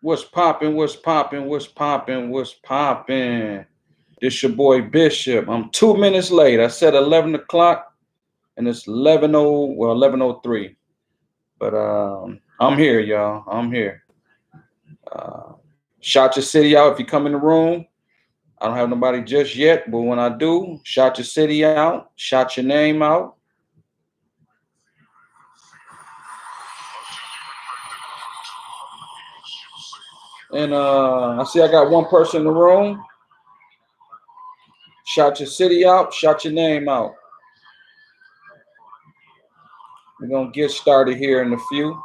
What's popping? What's popping? What's popping? What's popping? This your boy Bishop. I'm 2 minutes late. I said 11 o'clock, and it's 11:03. But I'm here, y'all. I'm here. Uh, Shout your city out if you come in the room. I don't have nobody just yet, but when I do, shout your city out. Shout your name out. And I see I got one person in the room. Shout your city out. Shout your name out. We're gonna get started here in a few.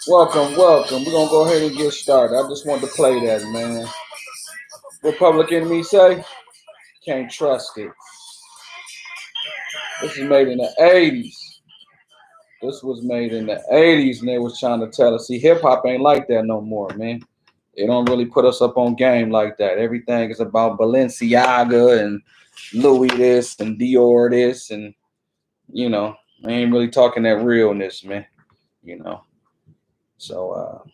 Welcome, welcome. We're gonna go ahead and get started. I just wanted to play that, man. What Public Enemy say? Can't trust it. This is made in the 80s. This was made in the 80s, and they was trying to tell us, see, hip-hop ain't like that no more, man. They don't really put us up on game like that. Everything is about Balenciaga and Louis this and Dior this, and, you know, I ain't really talking that realness, man, you know. So,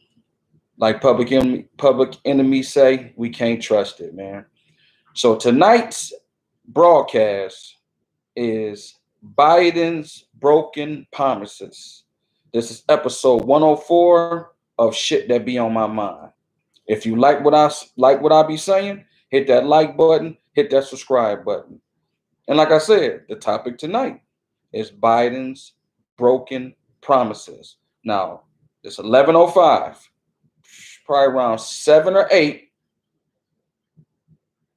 like Public Enemy say, we can't trust it, man. So tonight's broadcast is Biden's Broken Promises. This is episode 104 of Shit That Be on My Mind. If you like what I be saying, hit that like button, hit that subscribe button. And like I said, the topic tonight is Biden's Broken Promises. Now, it's 11:05, probably around 7 or 8,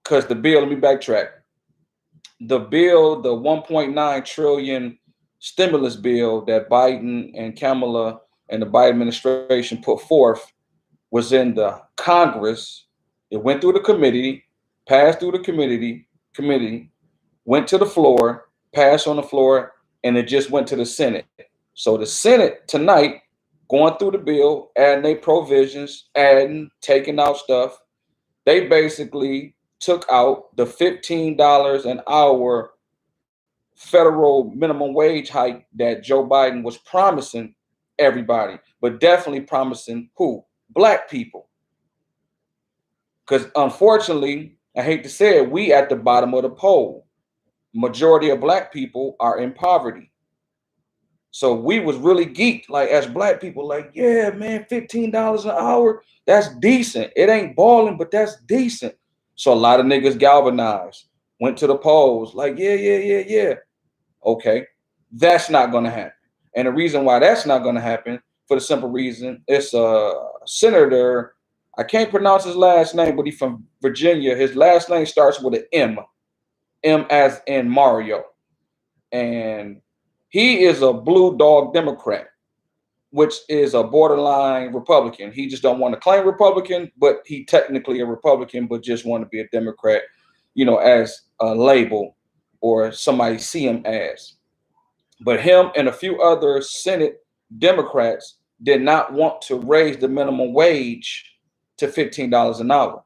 because the bill, let me backtrack. The bill, the 1.9 trillion stimulus bill that Biden and Kamala and the Biden administration put forth was in the Congress. It went through the committee, passed through the committee, went to the floor, passed on the floor, and it just went to the Senate. So the Senate tonight going through the bill, adding their provisions, taking out stuff. They basically took out the $15 an hour federal minimum wage hike that Joe Biden was promising everybody, but definitely promising who? Black people. Because unfortunately, I hate to say it, we at the bottom of the poll. Majority of black people are in poverty. So we was really geeked, like as black people, like, yeah, man, $15 an hour, that's decent. It ain't balling, but that's decent. So a lot of niggas galvanized, went to the polls, like, yeah. Okay, that's not gonna happen. And the reason why that's not gonna happen, for the simple reason, it's a senator, I can't pronounce his last name, but he's from Virginia. His last name starts with an M. M as in Mario. And he is a blue dog Democrat, which is a borderline Republican. He just don't want to claim Republican, but he technically a Republican, but just want to be a Democrat, you know, as a label or somebody see him as. But him and a few other Senate Democrats did not want to raise the minimum wage to $15 an hour.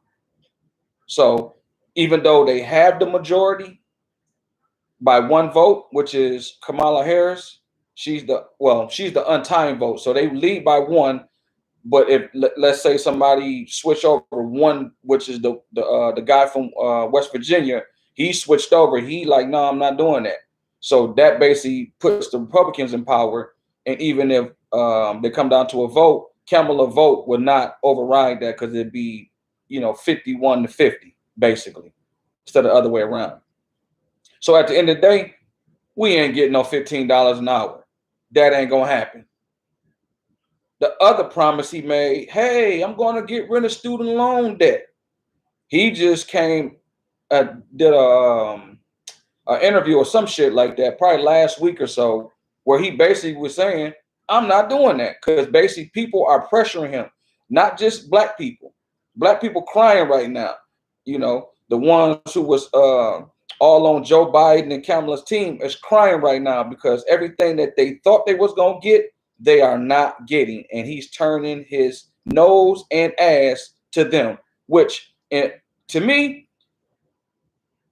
So even though they have the majority by one vote, which is Kamala Harris, she's the untying vote. So they lead by one. But if let's say somebody switch over one, which is the guy from West Virginia, he switched over. He like, no, I'm not doing that. So that basically puts the Republicans in power. And even if they come down to a vote, Kamala vote would not override that because it'd be, 51-50, basically, instead of the other way around. So at the end of the day, We ain't getting no $15 an hour. That ain't gonna happen. The other promise he made, hey, I'm gonna get rid of student loan debt. He just came, did an interview or some shit like that, probably last week or so, where he basically was saying, I'm not doing that, because basically people are pressuring him, not just black people. Black people crying right now. You know, the ones who was all on Joe Biden and Kamala's team is crying right now because everything that they thought they was gonna get, they are not getting, and he's turning his nose and ass to them. Which, to me,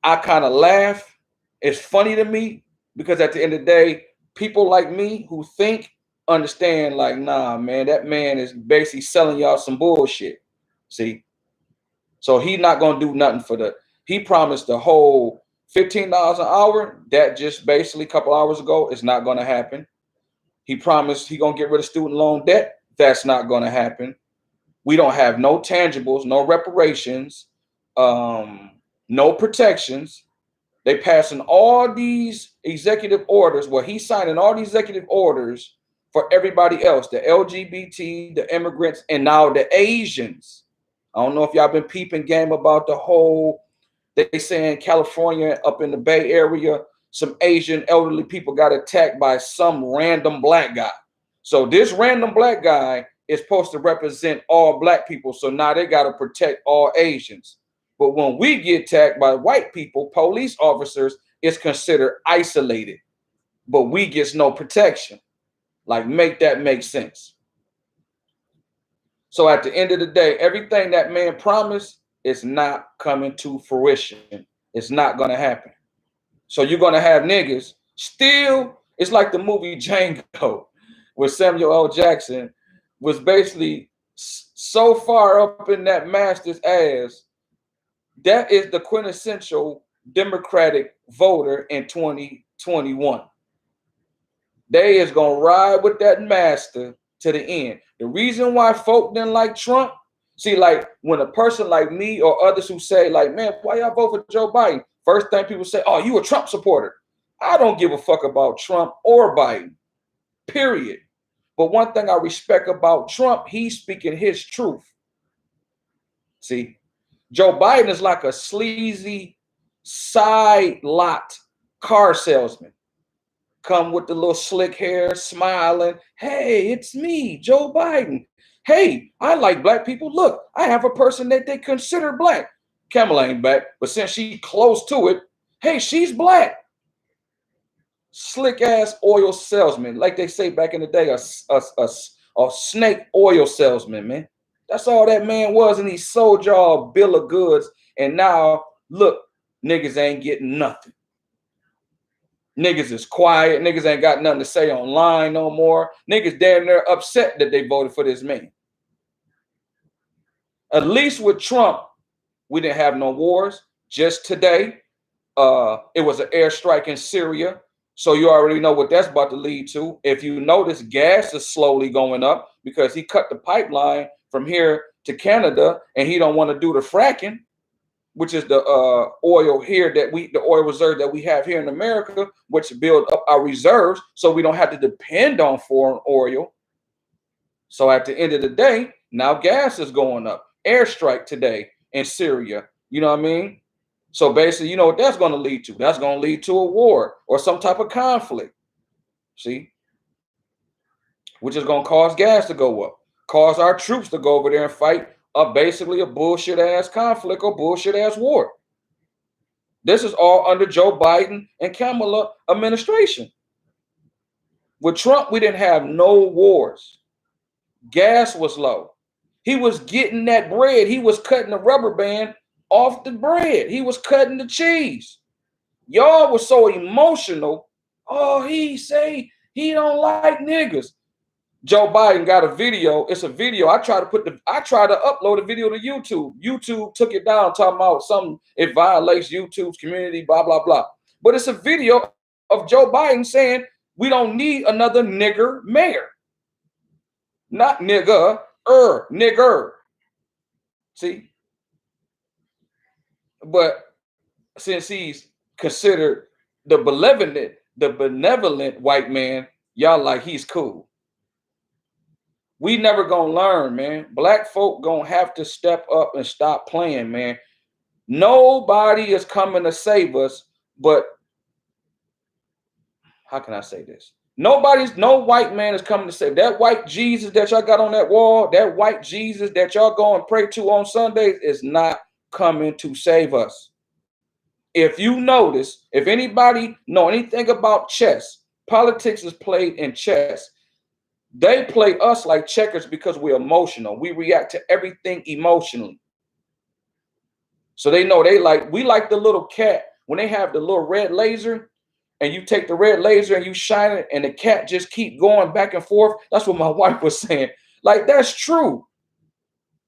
I kind of laugh. It's funny to me because at the end of the day, people like me who think understand, like, nah, man, that man is basically selling y'all some bullshit. See, so he's not gonna do nothing for the. He promised the whole $15 an hour. That just basically a couple hours ago is not gonna happen. He promised he gonna get rid of student loan debt. That's not gonna happen. We don't have no tangibles, no reparations, no protections. They passing all these executive orders. Well, he's signing all these executive orders for everybody else, the LGBT, the immigrants, and now the Asians. I don't know if y'all been peeping game about the whole, they say in California, up in the Bay Area, some Asian elderly people got attacked by some random black guy. So this random black guy is supposed to represent all black people. So now they got to protect all Asians. But when we get attacked by white people, police officers, it's considered isolated. But we get no protection. Like, make that make sense. So at the end of the day, everything that man promised is not coming to fruition. It's not going to happen. So you're going to have niggas still. It's like the movie Django with Samuel L. Jackson was basically so far up in that master's ass. That is the quintessential Democratic voter in 2021. They is going to ride with that master to the end. The reason why folk didn't like Trump, see, like when a person like me or others who say, like, man, why y'all vote for Joe Biden? First thing people say, oh, you a Trump supporter. I don't give a fuck about Trump or Biden, period. But one thing I respect about Trump, he's speaking his truth. See, Joe Biden is like a sleazy side lot car salesman. Come with the little slick hair, smiling. Hey, it's me, Joe Biden. Hey, I like black people. Look, I have a person that they consider black. Kamala ain't black, but since she's close to it, hey, she's black. Slick ass oil salesman, like they say back in the day, a snake oil salesman, man. That's all that man was, and he sold y'all a bill of goods. And now, look, niggas ain't getting nothing. Niggas is quiet. Niggas ain't got nothing to say online no more. Niggas damn near upset that they voted for this man. At least with Trump, we didn't have no wars. Just today, it was an airstrike in Syria. So you already know what that's about to lead to. If you notice, gas is slowly going up because he cut the pipeline from here to Canada, and he don't want to do the fracking, which is the oil here the oil reserve that we have here in America, which build up our reserves so we don't have to depend on foreign oil. So at the end of the day, now gas is going up. Airstrike today in Syria. You know what I mean? So basically, you know what that's going to lead to? That's going to lead to a war or some type of conflict. See? Which is going to cause gas to go up, cause our troops to go over there and fight basically a bullshit ass conflict or bullshit ass war. This is all under Joe Biden and Kamala administration. With Trump, we didn't have no wars. Gas was low. He was getting that bread. He was cutting the rubber band off the bread. He was cutting the cheese. Y'all were so emotional. Oh, he say he don't like niggas. Joe Biden got a video. It's a video. I tried to upload a video to YouTube. YouTube took it down, talking about something. It violates YouTube's community, blah, blah, blah. But it's a video of Joe Biden saying we don't need another nigger mayor. Not nigger, nigger. See? But since he's considered the benevolent the benevolent white man, y'all like he's cool. We never gonna learn, man. Black folk gonna have to step up and stop playing, man. Nobody is coming to save us, but how can I say this? No white man is coming to save. That white Jesus that y'all got on that wall, that white Jesus that y'all go and pray to on Sundays is not coming to save us. If you notice, if anybody know anything about chess, politics is played in chess. They play us like checkers because we're emotional. We react to everything emotionally. So they know we like the little cat when they have the little red laser and you take the red laser and you shine it and the cat just keep going back and forth. That's what my wife was saying. Like, that's true.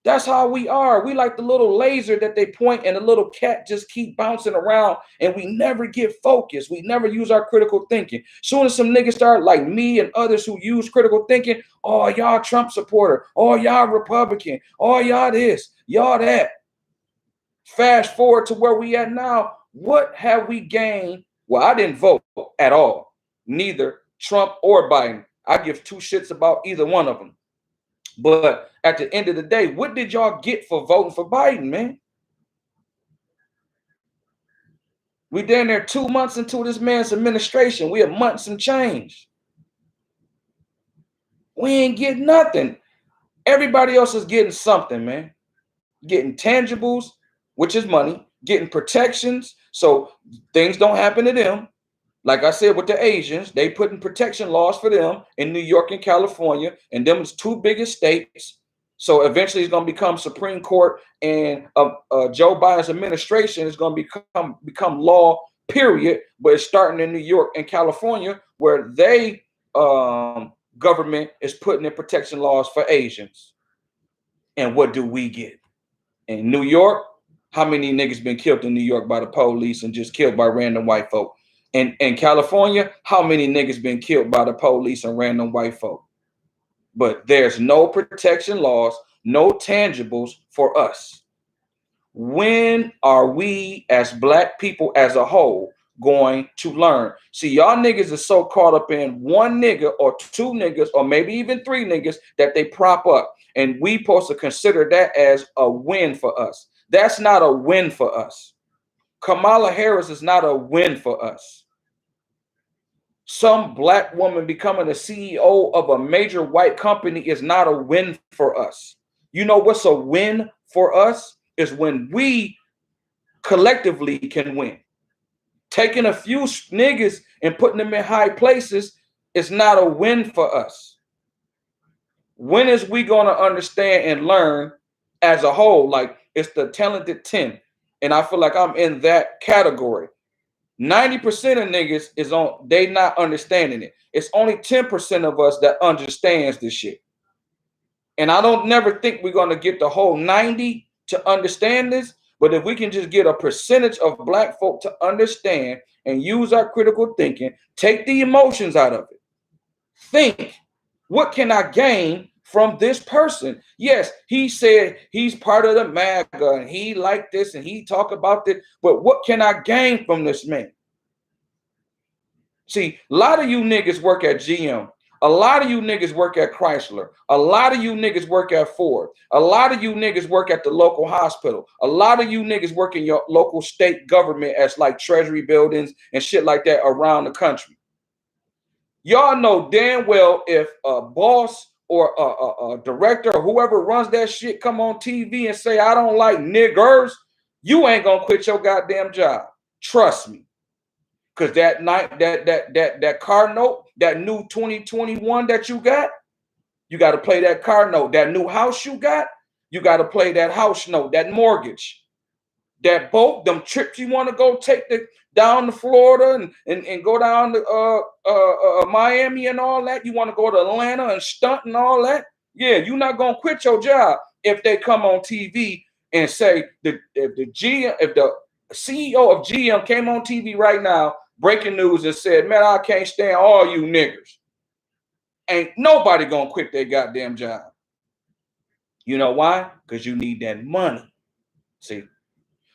That's how we are. We like the little laser that they point and the little cat just keep bouncing around and we never get focused. We never use our critical thinking. Soon as some niggas start like me and others who use critical thinking, oh, y'all Trump supporter. Oh, y'all Republican. Oh, y'all this, y'all that. Fast forward to where we at now. What have we gained? Well, I didn't vote at all. Neither Trump or Biden. I give two shits about either one of them. But at the end of the day, what did y'all get for voting for Biden, man? We down there 2 months into this man's administration. We have months and change. We ain't getting nothing. Everybody else is getting something, man. Getting tangibles, which is money, getting protections, so things don't happen to them. Like I said with the Asians, they putting protection laws for them in New York and California, and them is two biggest states. So eventually it's going to become Supreme Court, and Joe Biden's administration is going to become law, period. But it's starting in New York and California, where they government is putting in protection laws for Asians. And what do we get? In New York, how many niggas been killed in New York by the police and just killed by random white folk? In California, how many niggas been killed by the police and random white folk? But there's no protection laws, no tangibles for us. When are we as black people as a whole going to learn? See, y'all niggas are so caught up in one nigga or two niggas or maybe even three niggas that they prop up. And we supposed to consider that as a win for us. That's not a win for us. Kamala Harris is not a win for us. Some black woman becoming a CEO of a major white company is not a win for us. You know what's a win for us? Is when we collectively can win. Taking a few niggas and putting them in high places is not a win for us. When is we going to understand and learn as a whole? Like, it's the talented 10. And I feel like I'm in that category. 90% of niggas is on, they not understanding it. It's only 10% of us that understands this shit. And I don't never think we're going to get the whole 90 to understand this, but if we can just get a percentage of black folk to understand and use our critical thinking, take the emotions out of it. Think, what can I gain from this person? Yes, he said he's part of the MAGA and he like this and he talk about this, but what can I gain from this man? See, a lot of you niggas work at GM. A lot of you niggas work at Chrysler. A lot of you niggas work at Ford. A lot of you niggas work at the local hospital. A lot of you niggas work in your local state government as like treasury buildings and shit like that around the country. Y'all know damn well if a boss or a director or whoever runs that shit come on TV and say, I don't like niggers, you ain't gonna quit your goddamn job. Trust me. Because that night, that car note, that new 2021 that you got to play that car note. That new house you got to play that house note, that mortgage, that boat, them trips you want to go take down to Florida and go down to Miami and all that. You want to go to Atlanta and stunt and all that. Yeah, you're not gonna quit your job if they come on TV and say if the CEO of GM came on TV right now, breaking news, and said, man, I can't stand all you niggers. Ain't nobody gonna quit their goddamn job. You know why? Because you need that money. See?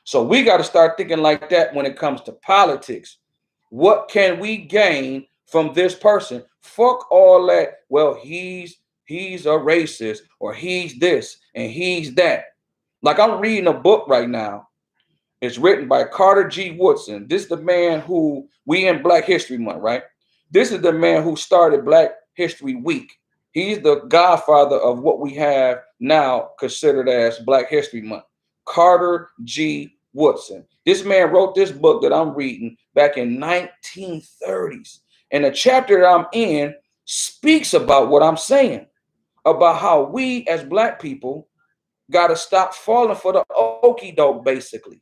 So we got to start thinking like that when it comes to politics. What can we gain from this person? Fuck all that. Well, he's a racist, or he's this and he's that. Like, I'm reading a book right now. It's written by Carter G. Woodson. This is the man who we in Black History Month, right? This is the man who started Black History Week. He's the godfather of what we have now considered as Black History Month. Carter G. Woodson. This man wrote this book that I'm reading back in 1930s. And the chapter that I'm in speaks about what I'm saying, about how we as Black people got to stop falling for the okie doke, basically.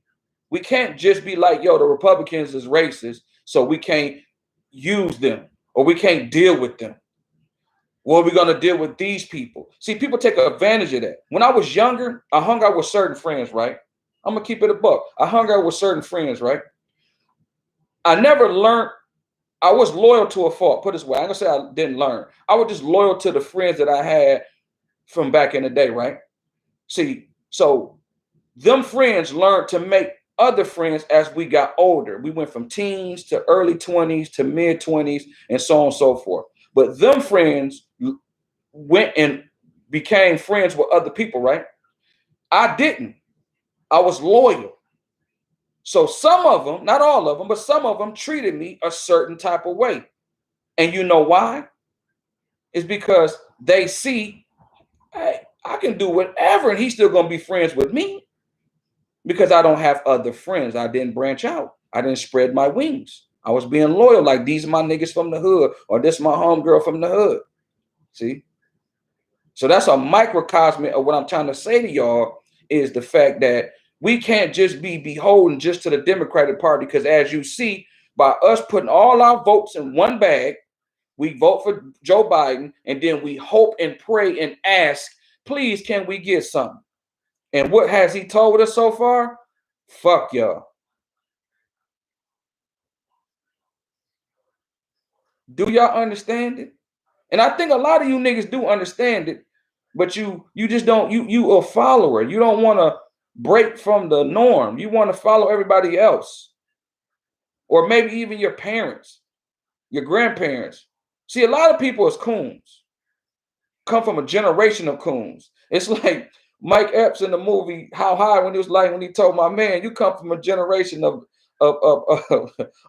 We can't just be like, yo, the Republicans is racist, so we can't use them or we can't deal with them. Well, we're going to deal with these people. See, people take advantage of that. When I was younger, I hung out with certain friends, right? I'm going to keep it a buck. I hung out with certain friends, right? I never learned. I was loyal to a fault. Put it this way. I'm going to say I didn't learn. I was just loyal to the friends that I had from back in the day, right? See, so them friends learned to make other friends as we got older. We went from teens to early 20s to mid 20s and so on and so forth. But them friends went and became friends with other people, right? I didn't. I was loyal. So some of them, not all of them, but some of them treated me a certain type of way. And you know why? It's because they see, hey, I can do whatever and he's still going to be friends with me because I don't have other friends. I didn't branch out. I didn't spread my wings. I was being loyal, like these are my niggas from the hood, or this my homegirl from the hood. See? So that's a microcosm of what I'm trying to say to y'all, is the fact that we can't just be beholden just to the Democratic Party, because as you see, by us putting all our votes in one bag, we vote for Joe Biden, and then we hope and pray and ask, please, can we get something? And what has he told us so far? Fuck y'all. Do y'all understand it? And I think a lot of you niggas do understand it, but you just don't, you a follower. You don't want to break from the norm. You want to follow everybody else. Or maybe even your parents, your grandparents. See, a lot of people is coons. Come from a generation of coons. It's like Mike Epps in the movie How High, when he was like, when he told my man, you come from a generation of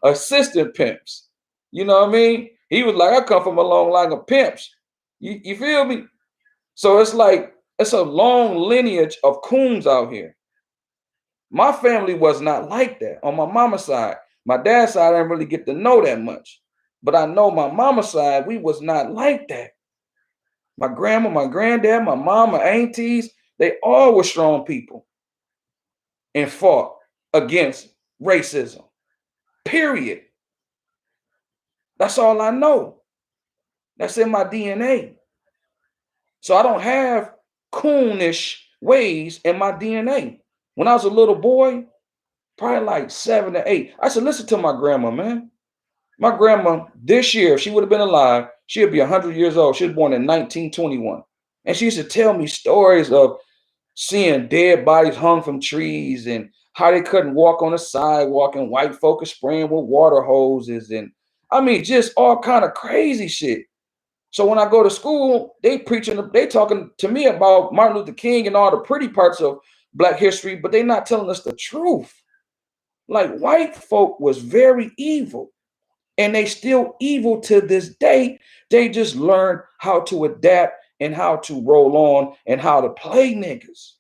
assistant pimps. You know what I mean? He was like, I come from a long line of pimps. You feel me? So it's like, it's a long lineage of coons out here. My family was not like that on my mama's side. My dad's side, I didn't really get to know that much. But I know my mama's side, we was not like that. My grandma, my granddad, my mom, my aunties, they all were strong people and fought against racism. Period. That's all I know. That's in my DNA. So I don't have coonish ways in my DNA. When I was a little boy, probably like 7 or 8, I said, listen to my grandma, man. My grandma, this year, if she would have been alive, she would be 100 years old. She was born in 1921. And she used to tell me stories of seeing dead bodies hung from trees and how they couldn't walk on the sidewalk and white folks spraying with water hoses. And I mean, just all kind of crazy shit. So when I go to school, they talking to me about Martin Luther King and all the pretty parts of Black history, but they're not telling us the truth. Like, white folk was very evil, and they still evil to this day. They just learned how to adapt and how to roll on and how to play niggas.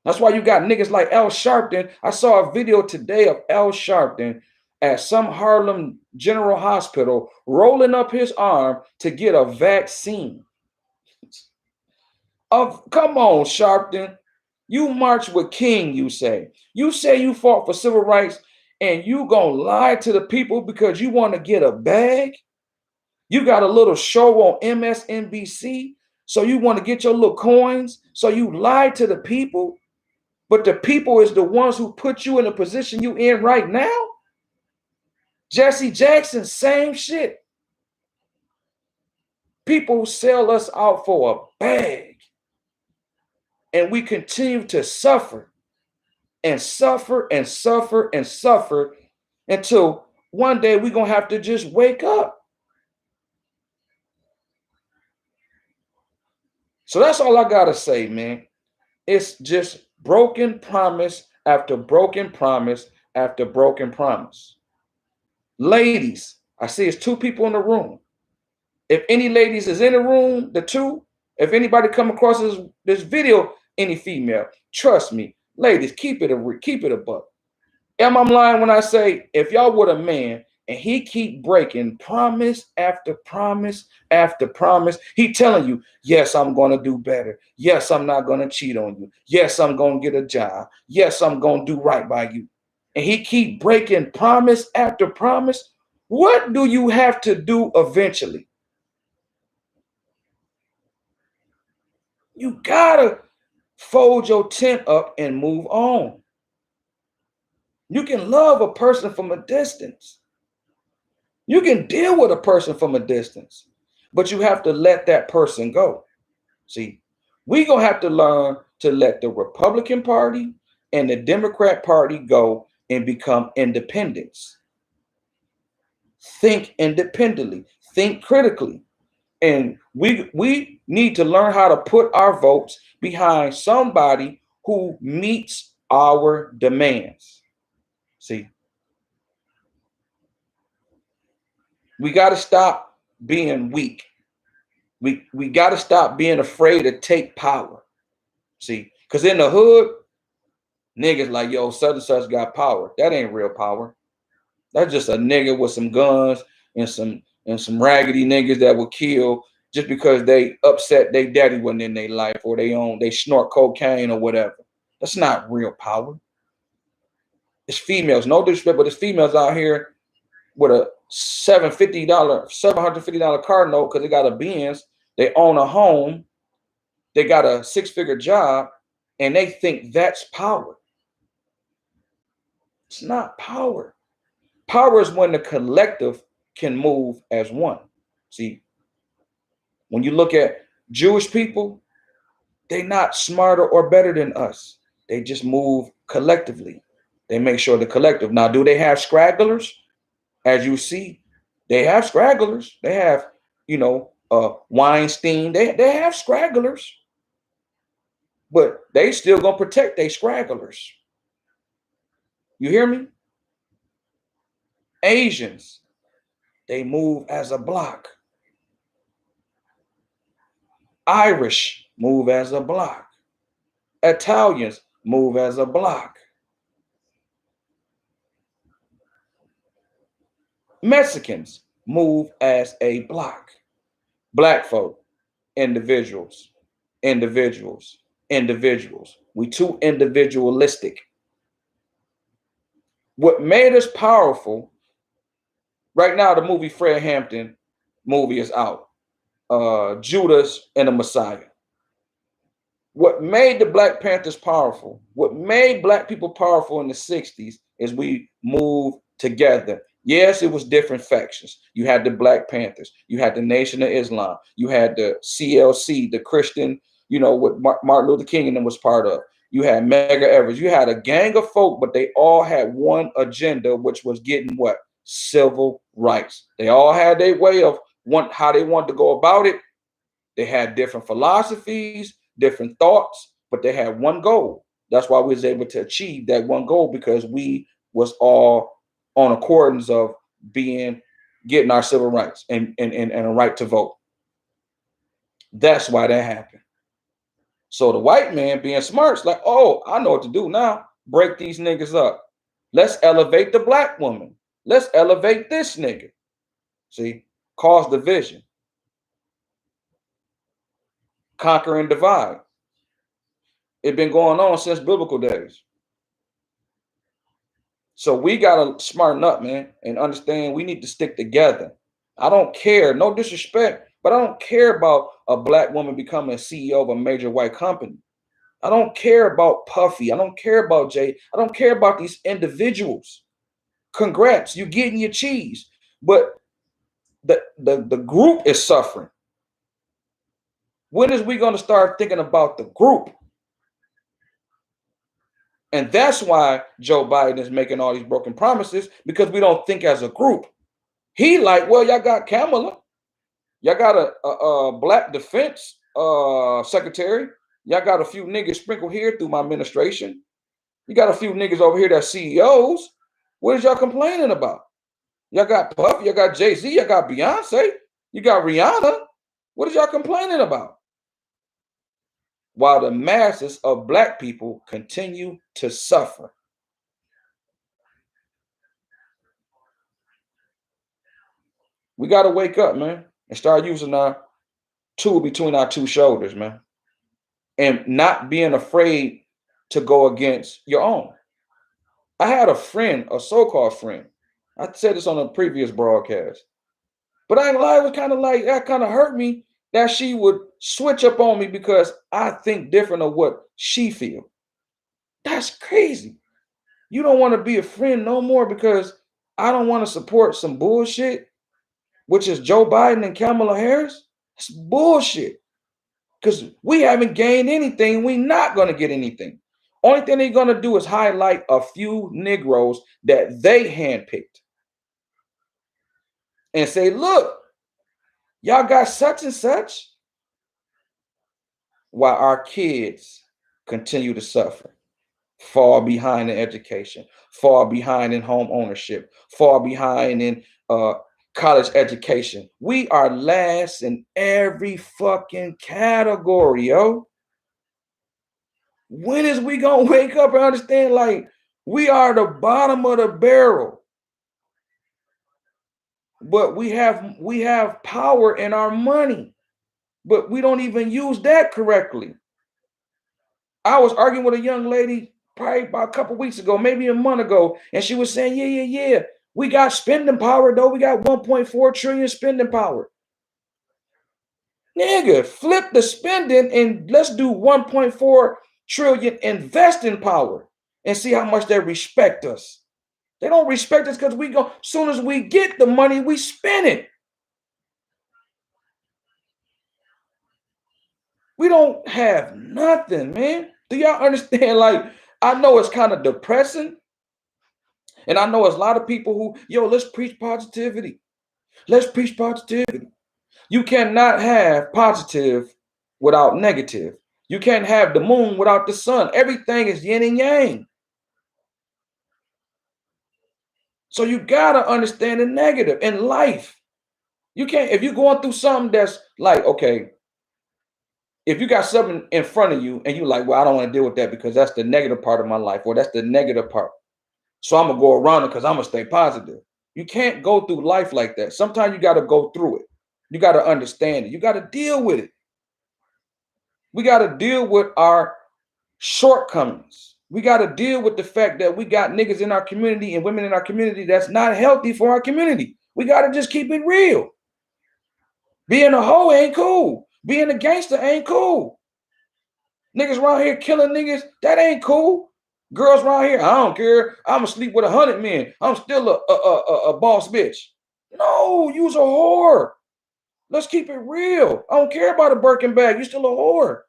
That's why you got niggas like Al Sharpton. I saw a video today of Al Sharpton at some Harlem General Hospital rolling up his arm to get a vaccine. Come on, Sharpton. You march with King, you say. You say you fought for civil rights, and you gonna lie to the people because you want to get a bag? You got a little show on MSNBC, so you want to get your little coins, so you lie to the people, but the people is the ones who put you in the position you in right now? Jesse Jackson, same shit. People sell us out for a bag, and we continue to suffer and suffer and suffer and suffer until one day we're going to have to just wake up. So that's all I got to say, man. It's just broken promise after broken promise after broken promise. Ladies, I see it's two people in the room. If any ladies is in the room, the two, if anybody come across this video, any female, trust me, ladies, keep it a buck. Am I lying when I say if y'all with a man and he keep breaking promise after promise after promise, he telling you, yes, I'm going to do better. Yes, I'm not going to cheat on you. Yes, I'm going to get a job. Yes, I'm going to do right by you. And he keep breaking promise after promise. What do you have to do eventually? You gotta fold your tent up and move on. You can love a person from a distance. You can deal with a person from a distance, but you have to let that person go. See, we're going to have to learn to let the Republican Party and the Democrat Party go and become independents. Think independently, think critically. And we need to learn how to put our votes behind somebody who meets our demands. See, we got to stop being weak. We got to stop being afraid to take power. See, because in the hood, niggas like, yo, such and such got power. That ain't real power. That's just a nigga with some guns and some raggedy niggas that will kill just because they upset their daddy wasn't in their life, or they snort cocaine or whatever. That's not real power. It's females, no disrespect, but it's females out here with a $750 car note because they got a Benz, they own a home, they got a 6-figure job, and they think that's power. It's not power. Power is when the collective can move as one. See, when you look at Jewish people, they're not smarter or better than us. They just move collectively. They make sure the collective. Now, do they have scragglers? As you see, they have scragglers. They have, Weinstein. They have scragglers. But they still gonna protect their scragglers. You hear me? Asians, they move as a block. Irish move as a block. Italians move as a block. Mexicans move as a block. Black folk, individuals, individuals, individuals. We too individualistic. What made us powerful, right now the movie Fred Hampton movie is out. Judas and the Messiah. What made the Black Panthers powerful, what made Black people powerful in the 60s is we moved together. Yes, it was different factions. You had the Black Panthers, you had the Nation of Islam, you had the CLC, the Christian, what Martin Luther King and them was part of. You had Medgar Evers. You had a gang of folk, but they all had one agenda, which was getting what? Civil rights. They all had their way of how they wanted to go about it. They had different philosophies, different thoughts, but they had one goal. That's why we was able to achieve that one goal, because we was all on accordance of getting our civil rights and a right to vote. That's why that happened. So the white man being smart is like, oh, I know what to do now. Break these niggas up. Let's elevate the Black woman. Let's elevate this nigga. See, cause division. Conquer and divide. It's been going on since biblical days. So we got to smarten up, man, and understand we need to stick together. I don't care, no disrespect, but I don't care about a Black woman becoming a CEO of a major white company. I don't care about Puffy. I don't care about Jay. I don't care about these individuals. Congrats, you're getting your cheese. But the group is suffering. When is we going to start thinking about the group? And that's why Joe Biden is making all these broken promises, because we don't think as a group. He like, well, y'all got Kamala. Y'all got a black defense secretary. Y'all got a few niggas sprinkled here through my administration. You got a few niggas over here that's CEOs. What is y'all complaining about? Y'all got Puff, y'all got Jay-Z, y'all got Beyonce, you got Rihanna. What is y'all complaining about? While the masses of black people continue to suffer. We got to wake up, man, and start using our tool between our two shoulders, man, and not being afraid to go against your own. I had a friend, a so-called friend. I said this on a previous broadcast, but I ain't lie, it was kind of like, that kind of hurt me that she would switch up on me because I think different of what she feel. That's crazy. You don't want to be a friend no more because I don't want to support some bullshit, which is Joe Biden and Kamala Harris. It's bullshit. Because we haven't gained anything. We're not going to get anything. Only thing they're going to do is highlight a few Negroes that they handpicked and say, look, y'all got such and such, while our kids continue to suffer, fall behind in education, fall behind in home ownership, fall behind in college education. We are last in every fucking category, yo. When is we gonna wake up and understand, like, we are the bottom of the barrel, but we have power in our money, but we don't even use that correctly. I was arguing with a young lady probably about a couple weeks ago, maybe a month ago, and she was saying, yeah, we got spending power though. We got 1.4 trillion spending power. Nigga, flip the spending and let's do 1.4 trillion investing power and see how much they respect us. They don't respect us because we go, soon as we get the money, we spend it. We don't have nothing, man. Do y'all understand? Like, I know it's kind of depressing. And I know there's a lot of people who, yo, let's preach positivity. Let's preach positivity. You cannot have positive without negative. You can't have the moon without the sun. Everything is yin and yang. So you gotta understand the negative in life. You can't, if you're going through something that's like, okay, if you got something in front of you and you like, well, I don't want to deal with that because that's the negative part of my life, or that's the negative part. So I'm gonna go around it because I'm gonna stay positive. You can't go through life like that. Sometimes you gotta go through it. You gotta understand it. You gotta deal with it. We gotta deal with our shortcomings. We gotta deal with the fact that we got niggas in our community and women in our community that's not healthy for our community. We gotta just keep it real. Being a hoe ain't cool. Being a gangster ain't cool. Niggas around here killing niggas, that ain't cool. Girls around here, I don't care. I'm gonna sleep with 100 men. I'm still a boss bitch. No, you's a whore. Let's keep it real. I don't care about a Birkin bag. You're still a whore.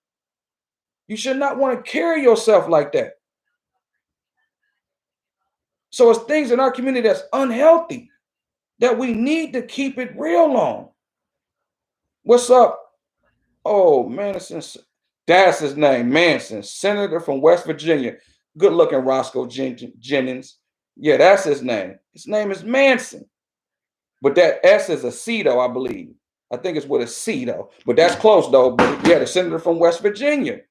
You should not want to carry yourself like that. So it's things in our community that's unhealthy that we need to keep it real on. What's up? Oh, Manson. That's his name, Manson, senator from West Virginia. Good looking Roscoe Jennings. Yeah, that's his name. His name is Manson. But that S is a C though, I believe. I think it's with a C though. But that's close though. But yeah, the senator from West Virginia.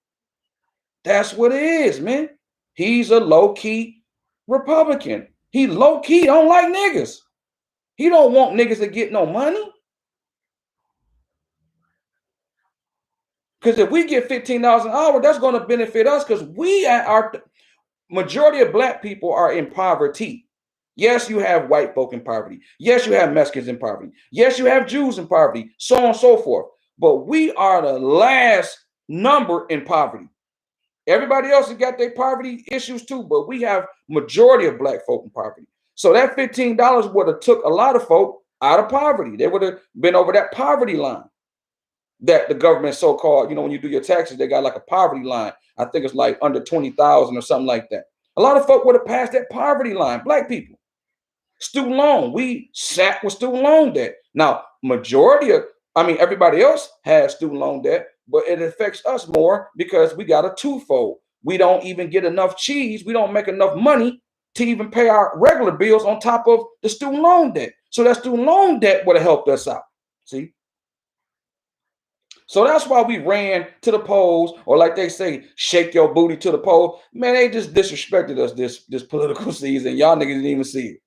That's what it is, man. He's a low-key Republican. He low-key don't like niggas. He don't want niggas to get no money. Because if we get $15 an hour, that's going to benefit us because we are majority of black people are in poverty. Yes, you have white folk in poverty. Yes, you have Mexicans in poverty. Yes, you have Jews in poverty, so on and so forth. But we are the last number in poverty. Everybody else has got their poverty issues too, but we have majority of black folk in poverty. So that $15 would have took a lot of folk out of poverty. They would have been over that poverty line that the government so-called, you know, when you do your taxes, they got like a poverty line. I think it's like under 20,000 or something like that. A lot of folk would have passed that poverty line. Black people. Student loan. We sat with student loan debt. Now, everybody else has student loan debt, but it affects us more because we got a twofold. We don't even get enough cheese. We don't make enough money to even pay our regular bills on top of the student loan debt. So that student loan debt would have helped us out. See? So that's why we ran to the polls, or like they say, shake your booty to the poll. Man, they just disrespected us this political season. Y'all niggas didn't even see it.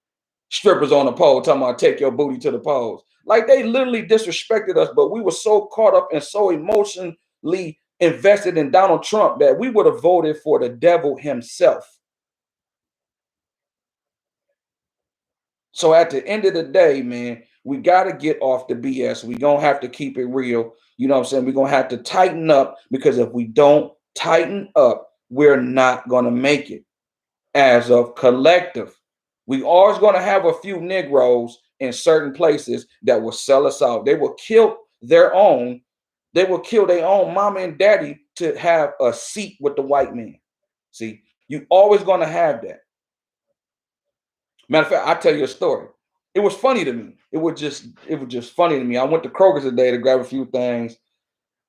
Strippers on the pole talking about take your booty to the polls. Like they literally disrespected us, but we were so caught up and so emotionally invested in Donald Trump that we would have voted for the devil himself. So at the end of the day, man, we got to get off the BS. We're going to have to keep it real. You know what I'm saying? We're going to have to tighten up, because if we don't tighten up, we're not going to make it as a collective. We always going to have a few Negroes in certain places that will sell us out. They will kill their own. They will kill their own mama and daddy to have a seat with the white man. See, you always going to have that. Matter of fact, I'll tell you a story. It was funny to me. It was just funny to me. I went to Kroger's today to grab a few things,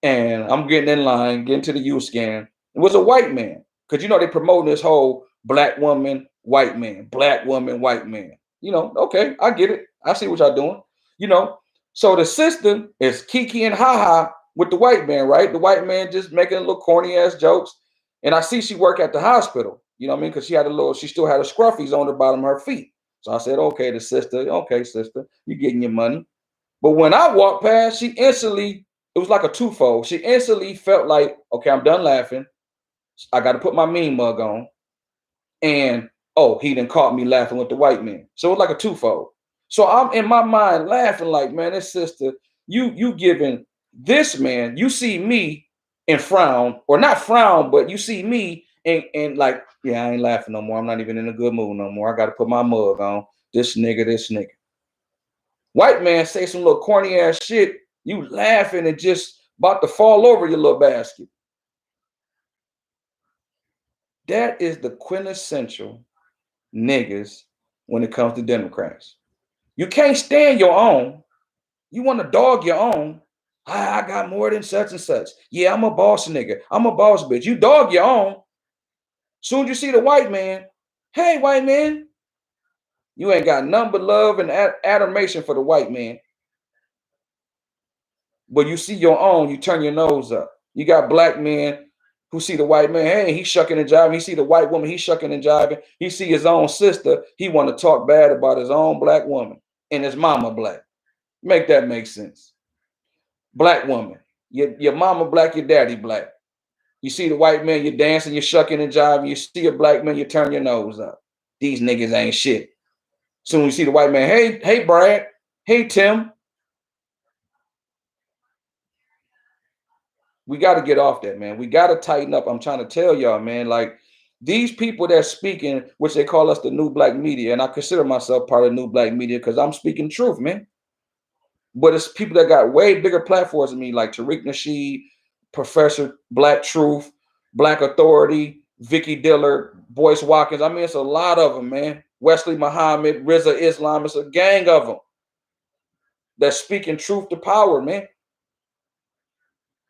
and I'm getting in line, getting to the U-Scan. It was a white man, because they promoting this whole black woman, white man, black woman, white man. Okay, I get it. I see what y'all doing. So the sister is Kiki and Ha with the white man, right? The white man just making little corny ass jokes, and I see she work at the hospital. You know what I mean? Because she still had a scruffies on the bottom of her feet. So I said, okay, sister, you getting your money. But when I walked past, it was like a twofold. She instantly felt like, okay, I'm done laughing. I got to put my mean mug on. And, he done caught me laughing with the white man. So it was like a twofold. So I'm in my mind laughing like, man, this sister, you giving this man, you see me and frown, or not frown, but you see me and like, yeah, I ain't laughing no more. I'm not even in a good mood no more. I got to put my mug on. This nigga. White man say some little corny ass shit. You laughing and just about to fall over your little basket. That is the quintessential niggas when it comes to Democrats. You can't stand your own. You want to dog your own. I got more than such and such. Yeah, I'm a boss nigga. I'm a boss bitch. You dog your own. Soon as you see the white man, hey, white man, you ain't got none but love and adoration for the white man. But you see your own, you turn your nose up. You got black men who see the white man, hey, he's shucking and jiving. He see the white woman, he's shucking and jiving. He see his own sister, he want to talk bad about his own black woman, and his mama black. Make that make sense. Black woman, your mama black, your daddy black. You see the white man, you're dancing, you're shucking and jiving. You see a black man, you turn your nose up. These niggas ain't shit. Soon you see the white man, hey, Brad, hey, Tim. We got to get off that, man. We got to tighten up. I'm trying to tell y'all, man, like these people that's speaking, which they call us the new black media, and I consider myself part of the new black media because I'm speaking truth, man. But it's people that got way bigger platforms than me, like Tariq Nasheed, Professor Black Truth, Black Authority, Vicky Diller, Boyce Watkins. I mean, it's a lot of them, man. Wesley Muhammad, Rizza Islam. It's a gang of them that's speaking truth to power, man.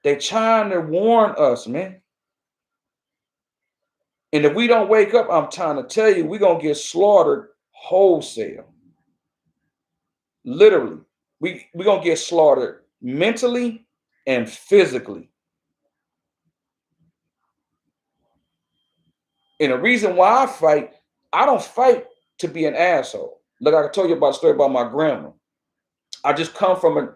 They trying to warn us, man. And if we don't wake up, I'm trying to tell you, we're going to get slaughtered wholesale. Literally. We're going to get slaughtered mentally and physically. And the reason why I fight, I don't fight to be an asshole. Like I told you about a story about my grandma. I just come from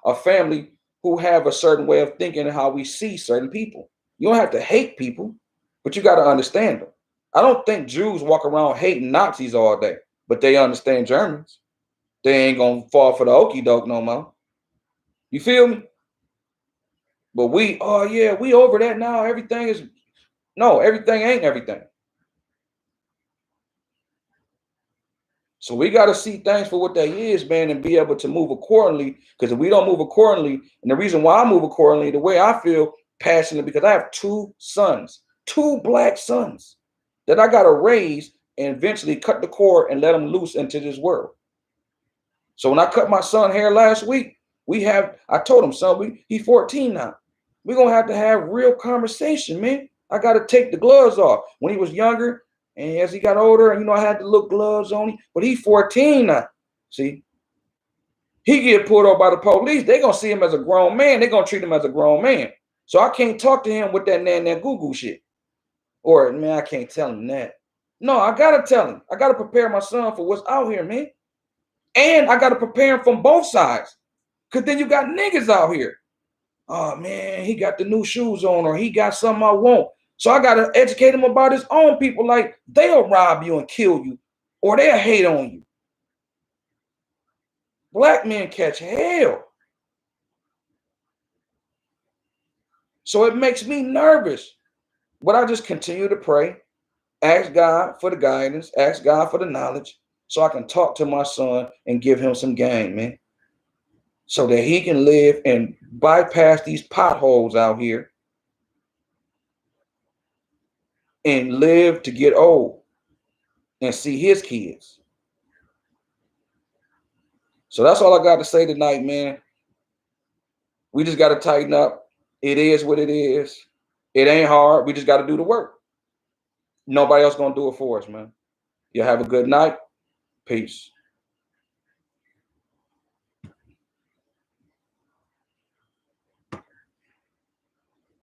a family who have a certain way of thinking and how we see certain people. You don't have to hate people, but you got to understand them. I don't think Jews walk around hating Nazis all day, but they understand Germans. They ain't gonna fall for the okie doke no more. You feel me? But we over that now. Everything ain't everything. So we got to see things for what they is, man, and be able to move accordingly. Because if we don't move accordingly, and the reason why I move accordingly, the way I feel passionate, because I have two sons, two black sons. that I got to raise and eventually cut the cord and let him loose into this world. So when I cut my son hair last week, I told him, son, he's 14 now. We're going to have real conversation, man. I got to take the gloves off. When he was younger and as he got older, I had to look gloves on him, but he's 14 now. See, he get pulled over by the police. They're going to see him as a grown man. They're going to treat him as a grown man. So I can't talk to him with that goo-goo shit. Or, man, I can't tell him that. No, I got to tell him. I got to prepare my son for what's out here, man. And I got to prepare him from both sides. Because then you got niggas out here. Oh, man, he got the new shoes on, or he got something I want. So I got to educate him about his own people. Like, they'll rob you and kill you, or they'll hate on you. Black men catch hell. So it makes me nervous. But I just continue to pray, ask God for the guidance, ask God for the knowledge, so I can talk to my son and give him some game, man. So that he can live and bypass these potholes out here and live to get old and see his kids. So that's all I got to say tonight, man. We just got to tighten up. It is what it is. It ain't hard. We just got to do the work. Nobody else going to do it for us, man. You have a good night. Peace.